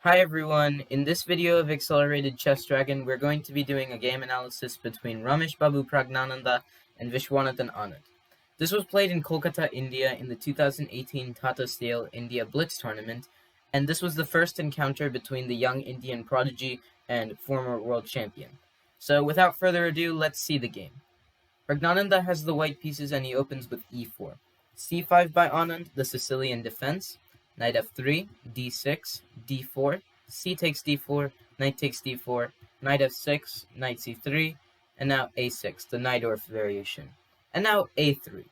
Hi everyone, in this video of Accelerated Chess Dragon, we're going to be doing a game analysis between Rameshbabu Praggnanandhaa and Viswanathan Anand. This was played in Kolkata, India in the 2018 Tata Steel India Blitz tournament, and this was the first encounter between the young Indian Prodigy and former world champion. So without further ado, let's see the game. Praggnanandhaa has the white pieces and he opens with e4. c5 by Anand, the Sicilian defense. Knight f3, d6, d4, c takes d4, knight takes d4, knight f6, knight c3, and now a6, the Najdorf variation. And now a3.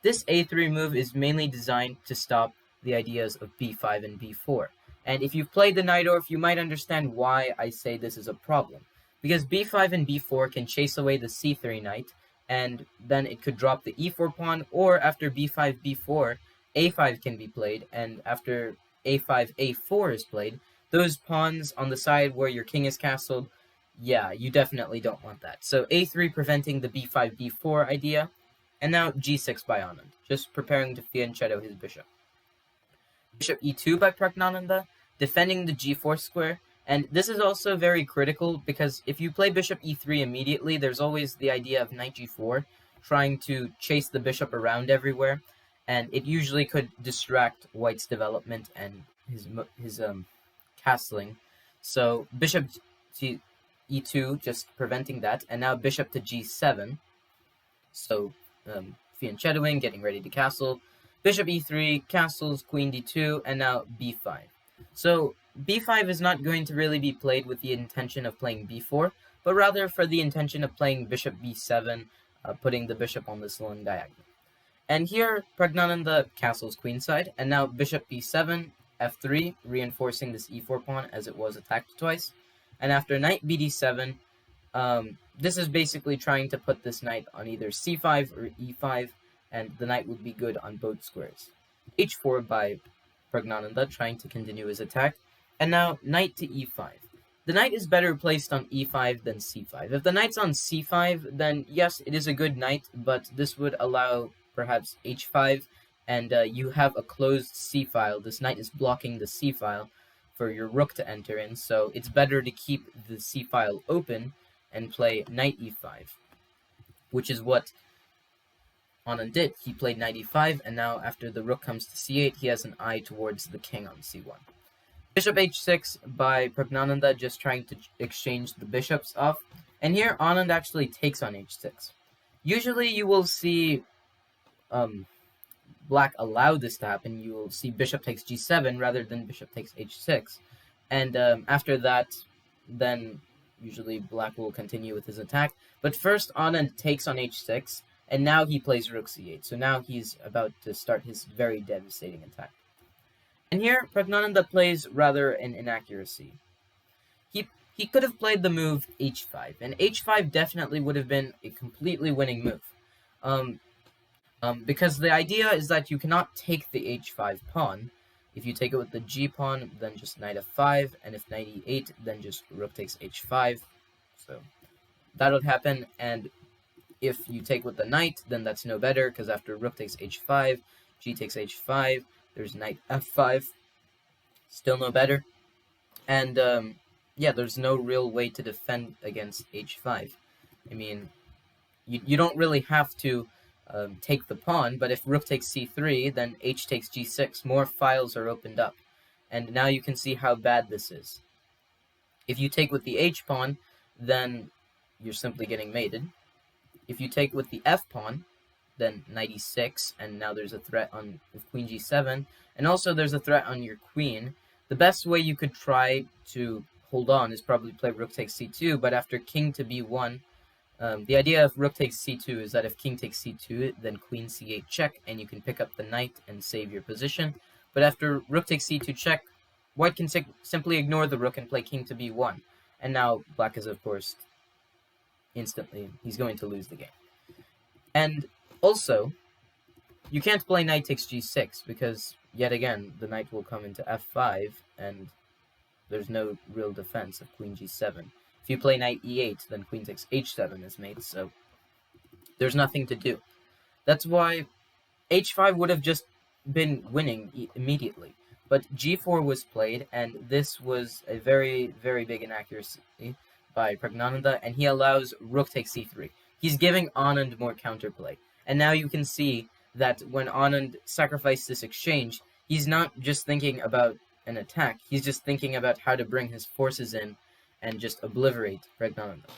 This a3 move is mainly designed to stop the ideas of b5 and b4. And if you've played the Najdorf, you might understand why I say this is a problem. Because b5 and b4 can chase away the c3 knight, and then it could drop the e4 pawn, or after b5, b4, a5 can be played, and after a5, a4 is played, those pawns on the side where your king is castled, yeah, you definitely don't want that. So a3 preventing the b5, b4 idea, and now g6 by Anand, just preparing to fianchetto his bishop. Bishop e2 by Praggnanandhaa, defending the g4 square, and this is also very critical because if you play bishop e3 immediately, there's always the idea of knight g4, trying to chase the bishop around everywhere, and it usually could distract white's development and his castling. So bishop to e2, just preventing that, and now bishop to g7. So fianchettoing, getting ready to castle. Bishop e3, castles, queen d2, and now b5. So b5 is not going to really be played with the intention of playing b4, but rather for the intention of playing bishop b7, putting the bishop on this long diagonal. And here, Praggnanandhaa castles queenside, and now bishop b7, f3, reinforcing this e4 pawn as it was attacked twice. And after knight bd7, this is basically trying to put this knight on either c5 or e5, and the knight would be good on both squares. h4 by Praggnanandhaa, trying to continue his attack. And now knight to e5. The knight is better placed on e5 than c5. If the knight's on c5, then yes, it is a good knight, but this would allow perhaps h5, and you have a closed c-file. This knight is blocking the c-file for your rook to enter in, so it's better to keep the c-file open and play knight e5, which is what Anand did. He played knight e5, and now after the rook comes to c8, he has an eye towards the king on c1. Bishop h6 by Praggnanandhaa, just trying to exchange the bishops off, and here Anand actually takes on h6. Usually you will see black allow this to happen. You will see bishop takes g7 rather than bishop takes h6, and after that, then usually black will continue with his attack. But first Anand takes on h6, and now he plays rook c8, so now he's about to start his very devastating attack. And here Praggnanandhaa plays rather an inaccuracy. He could have played the move h5, and h5 definitely would have been a completely winning move. Because the idea is that you cannot take the h5 pawn. If you take it with the g pawn, then just knight f5, and if knight e8, then just rook takes h5. So that would happen, and if you take with the knight, then that's no better, because after rook takes h5, g takes h5, there's knight f5, still no better. And yeah, there's no real way to defend against h5. I mean, you don't really have to take the pawn, but if rook takes c3, then h takes g6, more files are opened up. And now you can see how bad this is. If you take with the h pawn, then you're simply getting mated. If you take with the f pawn, then knight e6, and now there's a threat on queen g7, and also there's a threat on your queen. The best way you could try to hold on is probably play rook takes c2, but after king to b1, the idea of rook takes c2 is that if king takes c2, then queen c8 check, and you can pick up the knight and save your position. But after rook takes c2 check, white can simply ignore the rook and play king to b1. And now black is, of course, instantly, he's going to lose the game. And also, you can't play knight takes g6, because, yet again, the knight will come into f5, and there's no real defense of queen g7. If you play knight e8, then queen takes h7 is mate, so there's nothing to do. That's why h5 would have just been winning immediately. But g4 was played, and this was a very, very big inaccuracy by Praggnanandhaa, and he allows rook takes c3. He's giving Anand more counterplay. And now you can see that when Anand sacrificed this exchange, he's not just thinking about an attack, he's just thinking about how to bring his forces in and just obliterate Praggnanandhaa.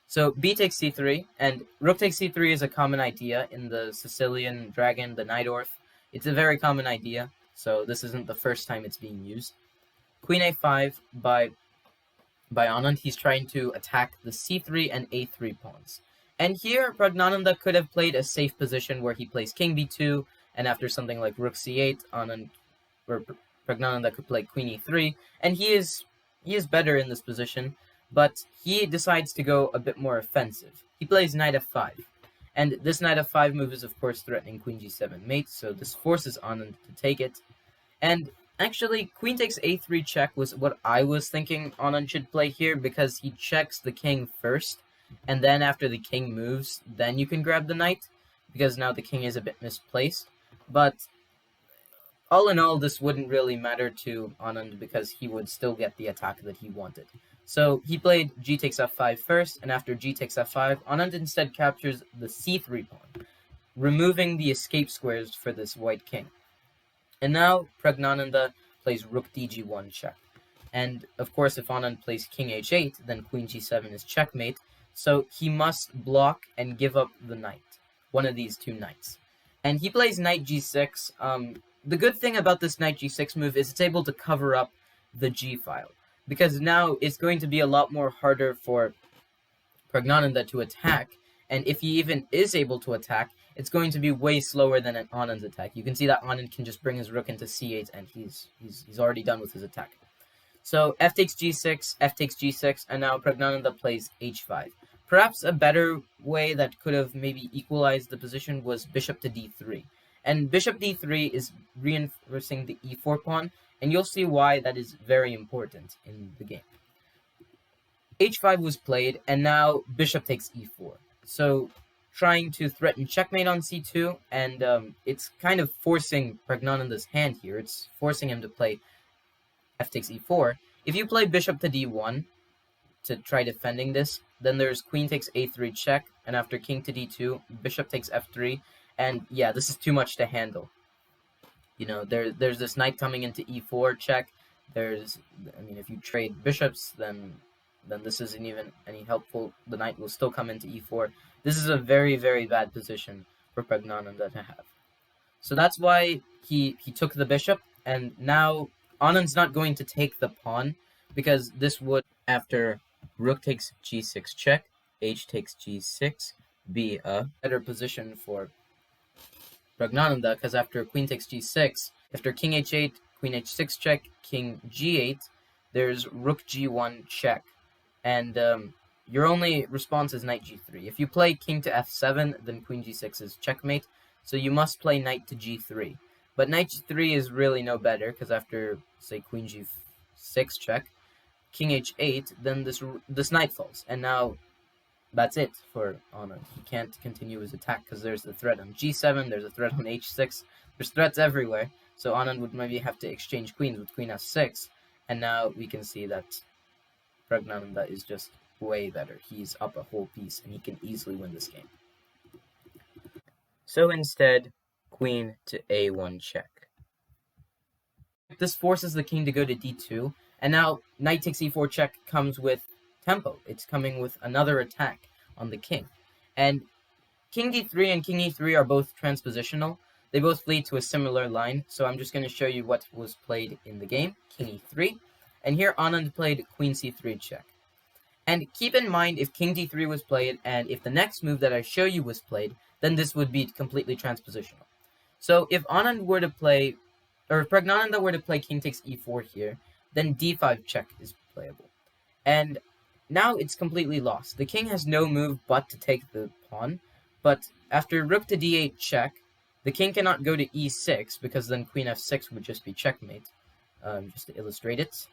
So b takes c3, and rook takes c3 is a common idea in the Sicilian dragon, the Najdorf. It's a very common idea, so this isn't the first time it's being used. Queen a5 by Anand, he's trying to attack the c3 and a3 pawns. And here, Praggnanandhaa could have played a safe position where he plays king b2, and after something like rook c8, Praggnanandhaa could play queen e3, and he is better in this position, but he decides to go a bit more offensive. He plays knight f5, and this knight f5 move is of course threatening queen g7 mate, so this forces Anand to take it. And actually, queen takes a3 check was what I was thinking Anand should play here, because he checks the king first, and then after the king moves, then you can grab the knight, because now the king is a bit misplaced. But all in all, this wouldn't really matter to Anand because he would still get the attack that he wanted. So he played g takes f5 first, and after g takes f5, Anand instead captures the c3 pawn, removing the escape squares for this white king. And now Praggnanandhaa plays rook dg1 check. And of course, if Anand plays king h8, then queen g7 is checkmate, so he must block and give up the knight, one of these two knights. And he plays knight g6. The good thing about this knight g6 move is it's able to cover up the g file, because now it's going to be a lot more harder for Praggnanandhaa to attack, and if he even is able to attack, it's going to be way slower than an Anand's attack. You can see that Anand can just bring his rook into c8, and he's already done with his attack. So f takes g6, f takes g6, and now Praggnanandhaa plays h5. Perhaps a better way that could have maybe equalized the position was bishop to d3. And bishop d3 is reinforcing the e4 pawn, and you'll see why that is very important in the game. h5 was played, and now bishop takes e4. So trying to threaten checkmate on c2, and it's kind of forcing Praggnanandhaa's hand here. It's forcing him to play f takes e4. If you play bishop to d1 to try defending this, then there's queen takes a3 check, and after king to d2, bishop takes f3, and yeah, this is too much to handle. You know, there's this knight coming into e4 check. If you trade bishops, then this isn't even any helpful. The knight will still come into e4. This is a very, very bad position for Praggnanandhaa to have. So that's why he took the bishop, and now Anand's not going to take the pawn, because this would, after rook takes g6 check, h takes g6, be a better position for Praggnanandhaa, because after queen takes g6, after king h8, queen h6 check, king g8, there's rook g1 check, and your only response is knight g3. If you play king to f7, then queen g6 is checkmate, so you must play knight to g3. But knight g3 is really no better, because after, say, queen g6 check, king h8, then this knight falls, and now that's it for Anand. He can't continue his attack, because there's the threat on g7, there's a threat on h6, there's threats everywhere, so Anand would maybe have to exchange queens with queen f6, and now we can see that Praggnanandhaa is just way better. He's up a whole piece, and he can easily win this game. So instead, queen to a1 check. This forces the king to go to d2, and now knight takes e4 check comes with tempo. It's coming with another attack on the king. And king d3 and king e3 are both transpositional. They both lead to a similar line, so I'm just going to show you what was played in the game, king e3. And here Anand played queen c3 check. And keep in mind, if king d3 was played, and if the next move that I show you was played, then this would be completely transpositional. So if Anand were to play, or if Praggnanandhaa were to play king takes e4 here, then d5 check is playable. And now it's completely lost. The king has no move but to take the pawn, but after rook to d8 check, the king cannot go to e6, because then queen f6 would just be checkmate. Just to illustrate it,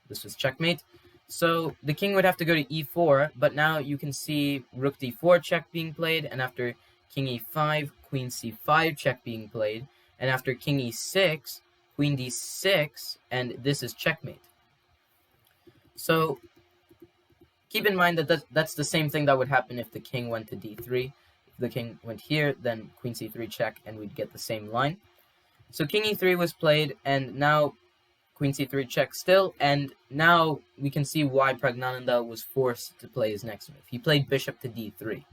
this was checkmate. So the king would have to go to e4, but now you can see rook d4 check being played, and after king e5, queen c5 check being played, and after king e6, queen d6, and this is checkmate. So keep in mind that that's the same thing that would happen if the king went to d3. If the king went here, then queen c3 check, and we'd get the same line. So king e3 was played, and now queen c3 check still, and now we can see why Praggnanandhaa was forced to play his next move. He played bishop to d3.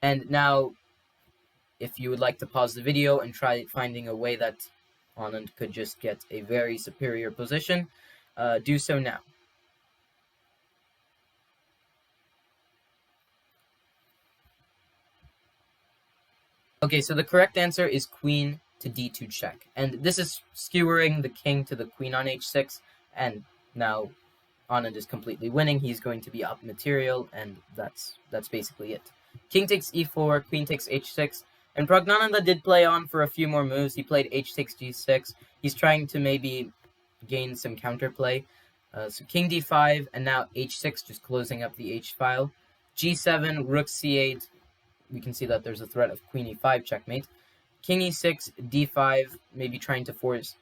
And now, if you would like to pause the video and try finding a way that Anand could just get a very superior position, do so now. Okay, so the correct answer is queen to d2 check. And this is skewering the king to the queen on h6, and now Anand is completely winning. He's going to be up material, and that's basically it. King takes e4, queen takes h6, and Praggnanandhaa did play on for a few more moves. He played h takes g6. He's trying to maybe gain some counterplay. So king d5, and now h6, just closing up the h-file. g7, rook c8. We can see that there's a threat of queen e5 checkmate. King e6, d5, maybe trying to force,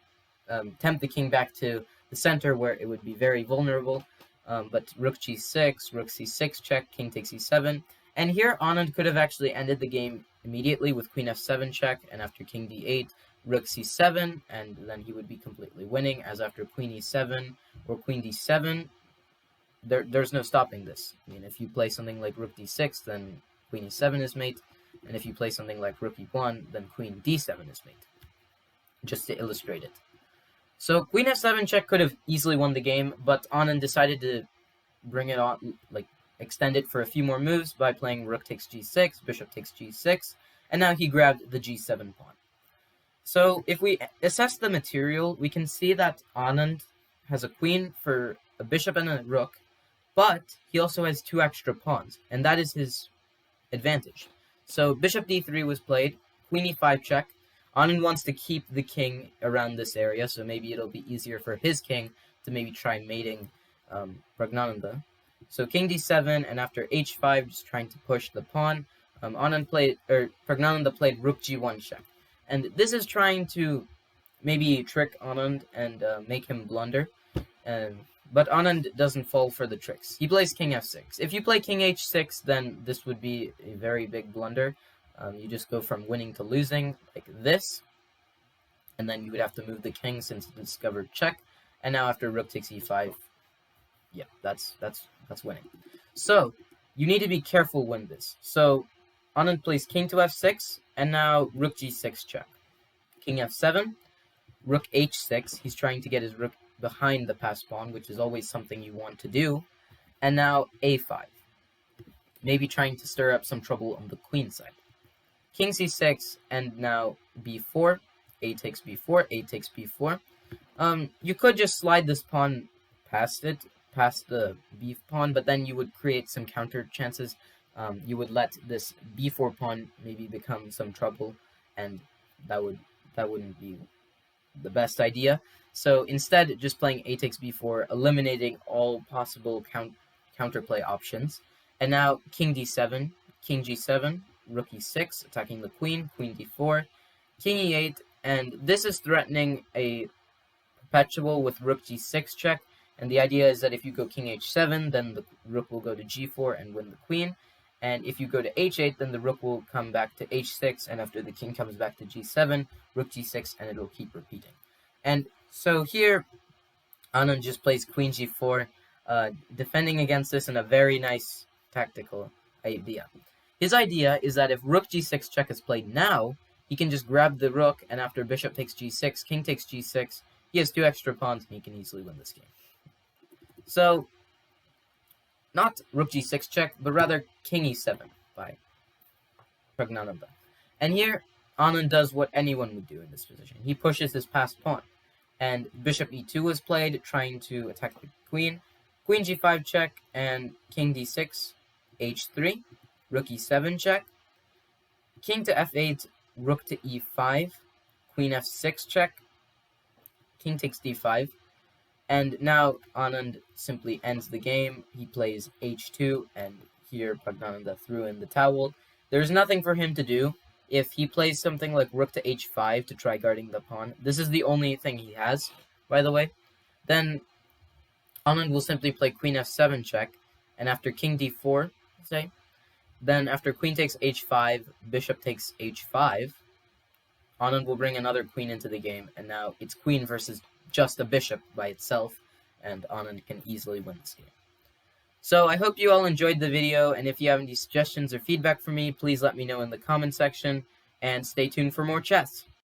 tempt the king back to the center where it would be very vulnerable. But rook g6, rook c6 check, king takes e7. And here Anand could have actually ended the game immediately with queen f7 check, and after king d8, rook c7, and then he would be completely winning, as after queen e7 or queen d7, there's no stopping this. I mean, if you play something like rook d6, then queen e7 is mate, and if you play something like rook e1, then queen d7 is mate, just to illustrate it. So queen f7 check could have easily won the game, but Anand decided to bring it on, like extend it for a few more moves by playing rook takes g6, bishop takes g6, and now he grabbed the g7 pawn. So if we assess the material, we can see that Anand has a queen for a bishop and a rook, but he also has two extra pawns, and that is his advantage. So bishop d3 was played, queen e5 check. Anand wants to keep the king around this area, so maybe it'll be easier for his king to maybe try mating Praggnanandhaa. So king d7, and after h5, just trying to push the pawn. Praggnanandhaa played rook g1 check, and this is trying to maybe trick Anand and make him blunder. But Anand doesn't fall for the tricks. He plays king f6. If you play king h6, then this would be a very big blunder. You just go from winning to losing like this, and then you would have to move the king since it discovered check. And now after rook takes e5, yeah, that's winning. So you need to be careful when this. So Anand plays king to f6, and now rook g6 check. King f7, rook h6. He's trying to get his rook behind the passed pawn, which is always something you want to do. And now a5, maybe trying to stir up some trouble on the queen side. King c6, and now b4, a takes b4, a takes b4. You could just slide this pawn past the b pawn, but then you would create some counter chances. You would let this b4 pawn maybe become some trouble, and that wouldn't be the best idea. So instead, just playing a takes b4, eliminating all possible counterplay options. And now king d7, king g7, rook e6, attacking the queen, queen d4, king e8, and this is threatening a perpetual with rook g6 check. And the idea is that if you go king h7, then the rook will go to g4 and win the queen. And if you go to h8, then the rook will come back to h6, and after the king comes back to g7, rook g6, and it will keep repeating. And so here, Anand just plays queen g4, defending against this in a very nice tactical idea. His idea is that if rook g6 check is played now, he can just grab the rook, and after bishop takes g6, king takes g6, he has two extra pawns, and he can easily win this game. So, not rook g6 check, but rather king e7 by Praggnanandhaa. And here, Anand does what anyone would do in this position. He pushes his passed pawn. And bishop e2 was played, trying to attack the queen. Queen g5 check, and king d6, h3, rook e7 check. King to f8, rook to e5, queen f6 check, king takes d5. And now Anand simply ends the game. He plays h2, and here Praggnanandhaa threw in the towel. There's nothing for him to do. if he plays something like rook to h5 to try guarding the pawn, this is the only thing he has, by the way, then Anand will simply play queen f7 check, and after king d4, say, then after queen takes h5, bishop takes h5, Anand will bring another queen into the game, and now it's queen versus just a bishop by itself, and Anand can easily win this game. So I hope you all enjoyed the video, and if you have any suggestions or feedback for me, please let me know in the comment section, and stay tuned for more chess.